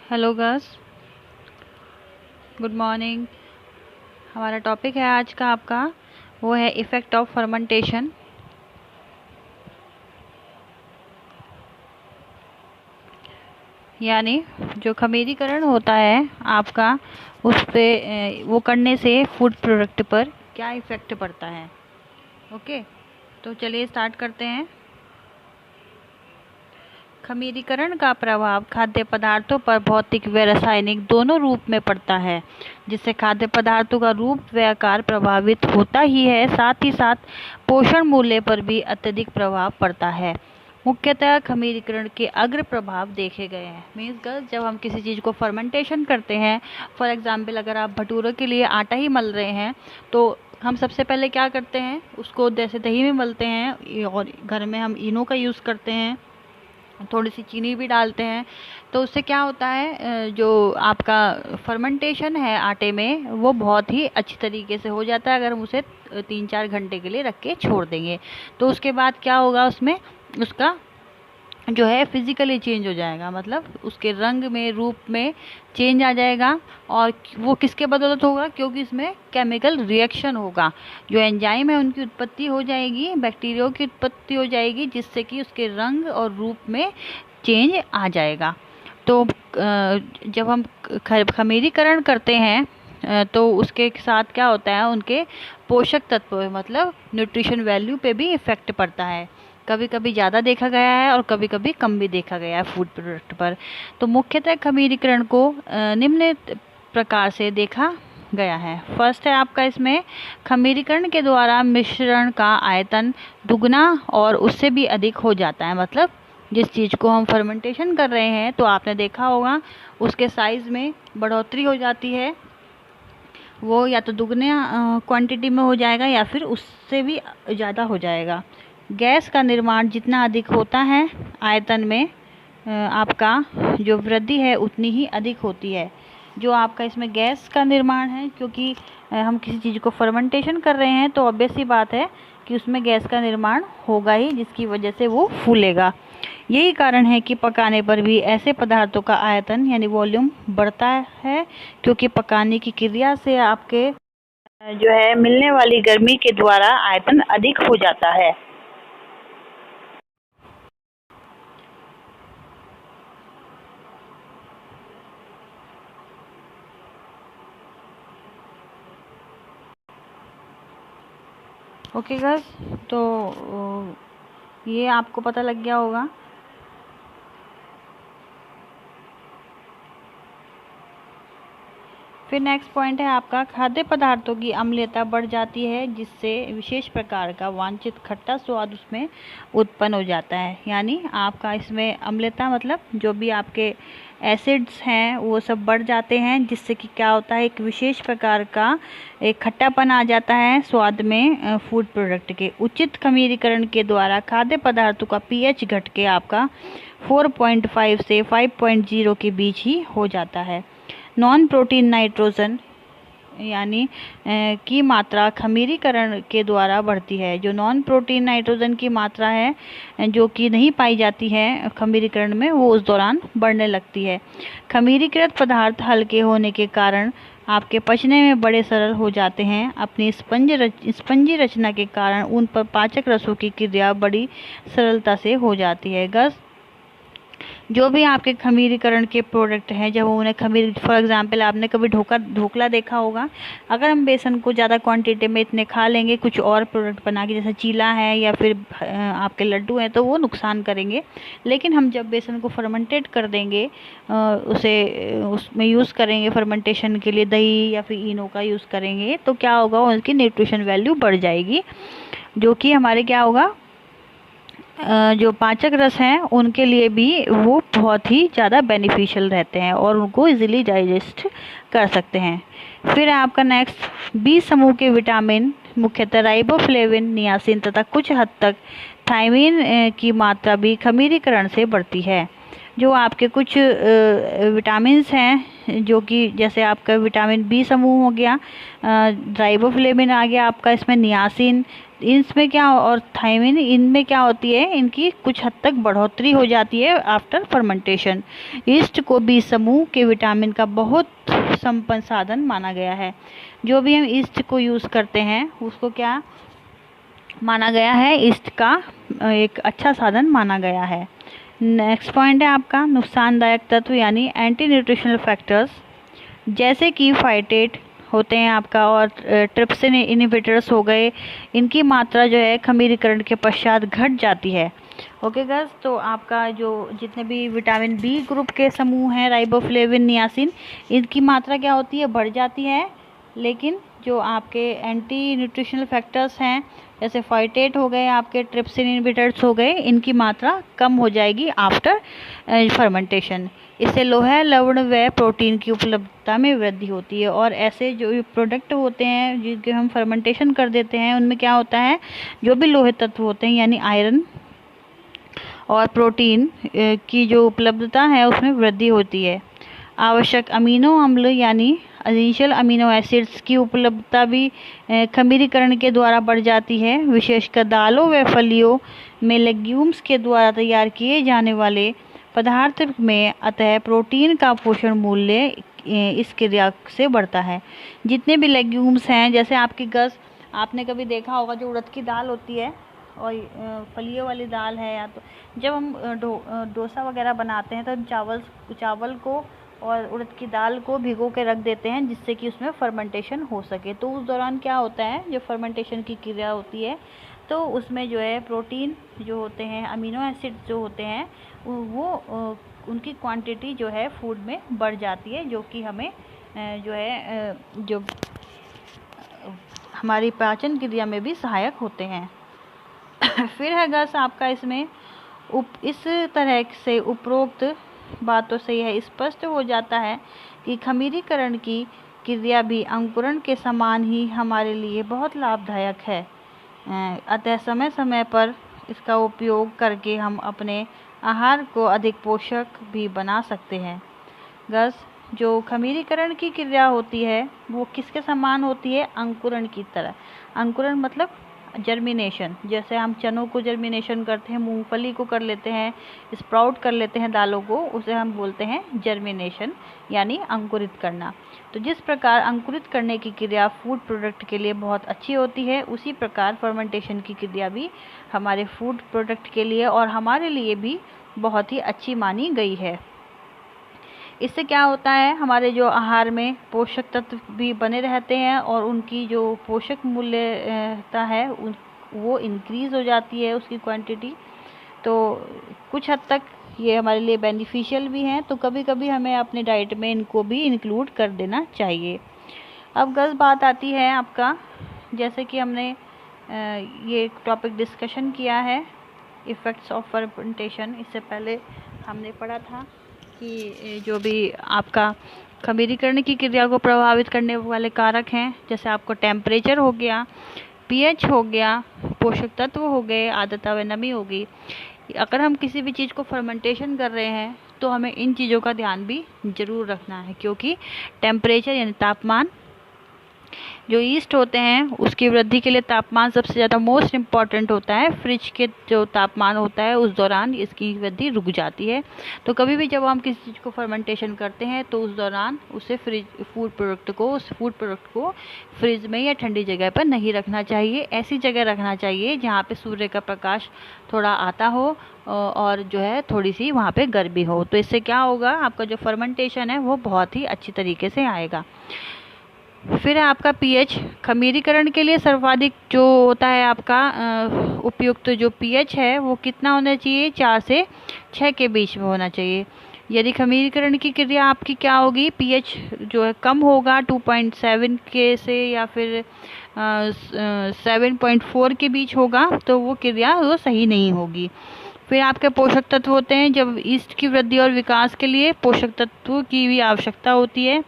Hello girls, good morning. हमारा topic है आज का आपका वो है इफ़ेक्ट ऑफ फर्मेंटेशन। यानी जो खमीरीकरण होता है आपका, उस पे वो करने से फूड प्रोडक्ट पर क्या इफ़ेक्ट पड़ता है। ओके, तो चलिए स्टार्ट करते हैं। खमीरीकरण का प्रभाव खाद्य पदार्थों पर भौतिक व रासायनिक दोनों रूप में पड़ता है, जिससे खाद्य पदार्थों का रूप व आकार प्रभावित होता ही है, साथ ही साथ पोषण मूल्य पर भी अत्यधिक प्रभाव पड़ता है। मुख्यतः खमीरीकरण के अग्र प्रभाव देखे गए हैं। मीन्स गर्ल्स, जब हम किसी चीज़ को फर्मेंटेशन करते हैं, फॉर एग्जाम्पल अगर आप भटूरों के लिए आटा ही मल रहे हैं तो हम सबसे पहले क्या करते हैं, उसको जैसे दही में मलते हैं और घर में हम इनो का यूज़ करते हैं, थोड़ी सी चीनी भी डालते हैं। तो उससे क्या होता है, जो आपका फर्मेंटेशन है आटे में वो बहुत ही अच्छी तरीके से हो जाता है अगर हम उसे 3-4 घंटे के लिए रख के छोड़ देंगे। तो उसके बाद क्या होगा, उसमें उसका जो है फिजिकली चेंज हो जाएगा, मतलब उसके रंग में, रूप में चेंज आ जाएगा। और वो किसके बदौलत होगा, क्योंकि इसमें केमिकल रिएक्शन होगा, जो एंजाइम है उनकी उत्पत्ति हो जाएगी, बैक्टीरिया की उत्पत्ति हो जाएगी, जिससे कि उसके रंग और रूप में चेंज आ जाएगा। तो जब हम खमीरीकरण करते हैं तो उसके साथ क्या होता है, उनके पोषक तत्व मतलब न्यूट्रिशन वैल्यू पे भी इफेक्ट पड़ता है। कभी कभी ज़्यादा देखा गया है और कभी कभी कम भी देखा गया है फूड प्रोडक्ट पर। तो मुख्यतः खमीरीकरण को निम्न प्रकार से देखा गया है। फर्स्ट है आपका, इसमें खमीरीकरण के द्वारा मिश्रण का आयतन दुगना और उससे भी अधिक हो जाता है। मतलब जिस चीज़ को हम फर्मेंटेशन कर रहे हैं तो आपने देखा होगा उसके साइज़ में बढ़ोतरी हो जाती है, वो या तो दुगने क्वांटिटी में हो जाएगा या फिर उससे भी ज़्यादा हो जाएगा। गैस का निर्माण जितना अधिक होता है आयतन में, आपका जो वृद्धि है उतनी ही अधिक होती है। जो आपका इसमें गैस का निर्माण है, क्योंकि हम किसी चीज़ को फर्मेंटेशन कर रहे हैं तो ऑब्वियस सी बात है कि उसमें गैस का निर्माण होगा ही, जिसकी वजह से वो फूलेगा। यही कारण है कि पकाने पर भी ऐसे पदार्थों का आयतन यानी वॉल्यूम बढ़ता है, क्योंकि पकाने की क्रिया से आपके जो है मिलने वाली गर्मी के द्वारा आयतन अधिक हो जाता है। ओके गाइस, तो ये आपको पता लग गया होगा। फिर नेक्स्ट पॉइंट है आपका, खाद्य पदार्थों की अम्लता बढ़ जाती है, जिससे विशेष प्रकार का वांछित खट्टा स्वाद उसमें उत्पन्न हो जाता है। यानी आपका इसमें अम्लता मतलब जो भी आपके एसिड्स हैं वो सब बढ़ जाते हैं, जिससे कि क्या होता है, एक विशेष प्रकार का एक खट्टापन आ जाता है स्वाद में फूड प्रोडक्ट के। उचित खमीरीकरण के द्वारा खाद्य पदार्थों का पीएच घट के आपका 4.5 से 5.0 के बीच ही हो जाता है। नॉन प्रोटीन नाइट्रोजन यानी की मात्रा खमीरीकरण के द्वारा बढ़ती है। जो नॉन प्रोटीन नाइट्रोजन की मात्रा है जो कि नहीं पाई जाती है खमीरीकरण में, वो उस दौरान बढ़ने लगती है। खमीरीकृत पदार्थ हल्के होने के कारण आपके पचने में बड़े सरल हो जाते हैं। अपनी स्पंजी रचना के कारण उन पर पाचक रसों की क्रिया बड़ी सरलता से हो जाती है। गस जो भी आपके खमीरीकरण के प्रोडक्ट हैं, जब उन्हें खमीर, फॉर एग्जांपल आपने कभी ढोकला देखा होगा, अगर हम बेसन को ज़्यादा क्वांटिटी में इतने खा लेंगे कुछ और प्रोडक्ट बना के, जैसे चीला है या फिर आपके लड्डू हैं, तो वो नुकसान करेंगे। लेकिन हम जब बेसन को फर्मेंटेट कर देंगे, उसमें यूज़ करेंगे फर्मेंटेशन के लिए दही या फिर इनो का यूज़ करेंगे, तो क्या होगा, उनकी न्यूट्रिशन वैल्यू बढ़ जाएगी, जो कि हमारे क्या होगा, जो पाचक रस हैं उनके लिए भी वो बहुत ही ज़्यादा बेनिफिशियल रहते हैं और उनको इजीली डाइजेस्ट कर सकते हैं। फिर आपका नेक्स्ट, बी समूह के विटामिन मुख्यतः राइबोफ्लेविन, नियासिन तथा कुछ हद तक थायमिन की मात्रा भी खमीरीकरण से बढ़ती है। जो आपके कुछ विटामिन्स हैं, जो कि जैसे आपका विटामिन बी समूह हो गया, राइबोफ्लेविन आ गया आपका, इसमें नियासिन, इसमें क्या, और थायमिन, इनमें क्या होती है, इनकी कुछ हद तक बढ़ोतरी हो जाती है आफ्टर फर्मेंटेशन। ईस्ट को बी समूह के विटामिन का बहुत संपन्न साधन माना गया है। जो भी हम ईस्ट को यूज़ करते हैं उसको क्या माना गया है, ईस्ट का एक अच्छा साधन माना गया है। नेक्स्ट पॉइंट है आपका नुकसानदायक तत्व यानी एंटी न्यूट्रिशनल फैक्टर्स, जैसे कि फाइटेट होते हैं आपका, और ट्रिप्सिन इनहिबिटर्स हो गए, इनकी मात्रा जो है खमीरीकरण के पश्चात घट जाती है। ओके गर्ल्स, तो आपका जो जितने भी विटामिन बी ग्रुप के समूह हैं, राइबोफ्लेविन, नियासिन, इनकी मात्रा क्या होती है, बढ़ जाती है। लेकिन जो आपके एंटी न्यूट्रिशनल फैक्टर्स हैं, जैसे फाइटेट हो गए, आपके ट्रिप्सिन इनहिबिटर्स हो गए, इनकी मात्रा कम हो जाएगी आफ्टर फर्मेंटेशन। इससे लोहा, लवण व प्रोटीन की उपलब्धता में वृद्धि होती है। और ऐसे जो प्रोडक्ट होते हैं जिनके हम फर्मेंटेशन कर देते हैं, उनमें क्या होता है, जो भी लोहे तत्व होते हैं यानी आयरन और प्रोटीन की जो उपलब्धता है उसमें वृद्धि होती है। आवश्यक अमीनो अम्ल यानी एसेंशियल अमीनो एसिड्स की उपलब्धता भी खमीरीकरण के द्वारा बढ़ जाती है। विशेषकर दालों व फलियों में लेग्यूम्स के द्वारा तैयार किए जाने वाले पदार्थ में अतः प्रोटीन का पोषण मूल्य इस क्रिया से बढ़ता है। जितने भी लेग्यूम्स हैं, जैसे आपकी गस, आपने कभी देखा होगा जो उड़द की दाल होती है और फलियों वाली दाल है, या तो जब हम डोसा वगैरह बनाते हैं तो हम चावल को और उड़द की दाल को भिगो के रख देते हैं, जिससे कि उसमें फर्मेंटेशन हो सके। तो उस दौरान क्या होता है, जो फर्मेंटेशन की क्रिया होती है तो उसमें जो है प्रोटीन जो होते हैं, अमीनो एसिड जो होते हैं, वो उनकी क्वांटिटी जो है फूड में बढ़ जाती है, जो कि हमें जो है जो हमारी पाचन क्रिया में भी सहायक होते हैं। फिर है गस आपका इसमें इस तरह से उपरोक्त बातों से यह स्पष्ट हो जाता है कि खमीरीकरण की क्रिया भी अंकुरण के समान ही हमारे लिए बहुत लाभदायक है। अतः समय समय पर इसका उपयोग करके हम अपने आहार को अधिक पोषक भी बना सकते हैं। गस, जो खमीरीकरण की क्रिया होती है वो किसके समान होती है, अंकुरण की तरह। अंकुरण मतलब जर्मिनेशन, जैसे हम चनों को जर्मिनेशन करते हैं, मूंगफली को कर लेते हैं, स्प्राउट कर लेते हैं दालों को, उसे हम बोलते हैं जर्मिनेशन यानी अंकुरित करना। तो जिस प्रकार अंकुरित करने की क्रिया फूड प्रोडक्ट के लिए बहुत अच्छी होती है, उसी प्रकार फर्मेंटेशन की क्रिया भी हमारे फूड प्रोडक्ट के लिए और हमारे लिए भी बहुत ही अच्छी मानी गई है। इससे क्या होता है, हमारे जो आहार में पोषक तत्व भी बने रहते हैं और उनकी जो पोषक मूल्यता है वो इंक्रीज़ हो जाती है, उसकी क्वांटिटी। तो कुछ हद तक ये हमारे लिए बेनिफिशियल भी हैं, तो कभी कभी हमें अपने डाइट में इनको भी इंक्लूड कर देना चाहिए। अब गलत बात आती है आपका, जैसे कि हमने ये टॉपिक डिस्कशन किया है इफ़ेक्ट्स ऑफ फर्मेंटेशन। इससे पहले हमने पढ़ा था कि जो भी आपका खमीरीकरण की क्रिया को प्रभावित करने वाले कारक हैं, जैसे आपको टेम्परेचर हो गया, पीएच हो गया, पोषक तत्व हो गए, आर्द्रता व नमी होगी। अगर हम किसी भी चीज़ को फर्मेंटेशन कर रहे हैं तो हमें इन चीज़ों का ध्यान भी ज़रूर रखना है, क्योंकि टेम्परेचर यानी तापमान, जो ईस्ट होते हैं उसकी वृद्धि के लिए तापमान सबसे ज़्यादा मोस्ट इम्पॉर्टेंट होता है। फ्रिज के जो तापमान होता है उस दौरान इसकी वृद्धि रुक जाती है। तो कभी भी जब हम किसी चीज़ को फर्मेंटेशन करते हैं तो उस दौरान उस फूड प्रोडक्ट को फ्रिज में या ठंडी जगह पर नहीं रखना चाहिए। ऐसी जगह रखना चाहिए जहाँ पे सूर्य का प्रकाश थोड़ा आता हो और जो है थोड़ी सी वहाँ पे गर्मी हो। तो इससे क्या होगा, आपका जो फर्मेंटेशन है वो बहुत ही अच्छी तरीके से आएगा। फिर है आपका पीएच। खमीरीकरण के लिए सर्वाधिक जो होता है आपका उपयुक्त जो पीएच है वो कितना होना चाहिए, 4 से 6 के बीच में होना चाहिए। यदि खमीरीकरण की क्रिया आपकी क्या होगी, पीएच जो है कम होगा 2.7 के से या फिर 7.4 के बीच होगा, तो वो क्रिया वो सही नहीं होगी। फिर आपके पोषक तत्व होते हैं, जब ईस्ट की वृद्धि और विकास के लिए पोषक तत्वों की भी आवश्यकता होती है,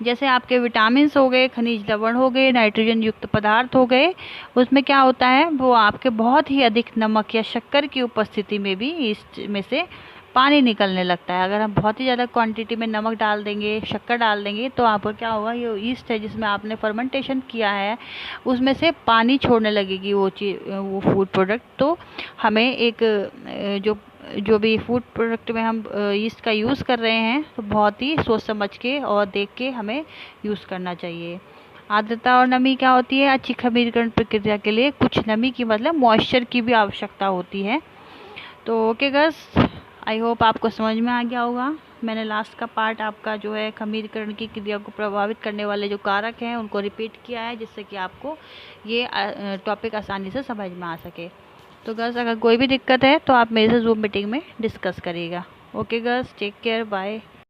जैसे आपके विटामिन्स हो गए, खनिज लवण हो गए, नाइट्रोजन युक्त पदार्थ हो गए। उसमें क्या होता है, वो आपके बहुत ही अधिक नमक या शक्कर की उपस्थिति में भी ईस्ट में से पानी निकलने लगता है। अगर हम बहुत ही ज़्यादा क्वांटिटी में नमक डाल देंगे, शक्कर डाल देंगे, तो आप क्या होगा, ये ईस्ट है जिसमें आपने फर्मेंटेशन किया है उसमें से पानी छोड़ने लगेगी वो फूड प्रोडक्ट। तो हमें एक जो भी फूड प्रोडक्ट में हम ईस्ट का यूज़ कर रहे हैं तो बहुत ही सोच समझ के और देख के हमें यूज़ करना चाहिए। आर्द्रता और नमी क्या होती है? अच्छी खमीरीकरण प्रक्रिया के लिए कुछ नमी की मतलब मॉइस्चर की भी आवश्यकता होती है। तो ओके गर्ल्स, आई होप आपको समझ में आ गया होगा। मैंने लास्ट का पार्ट आपका जो है खमीरीकरण की क्रिया को प्रभावित करने वाले जो कारक हैं उनको रिपीट किया है, जिससे कि आपको ये टॉपिक आसानी से समझ में आ सके। तो गर्ल्स, अगर कोई भी दिक्कत है तो आप मेरे से जूम मीटिंग में डिस्कस करिएगा। Okay girls, take care, bye.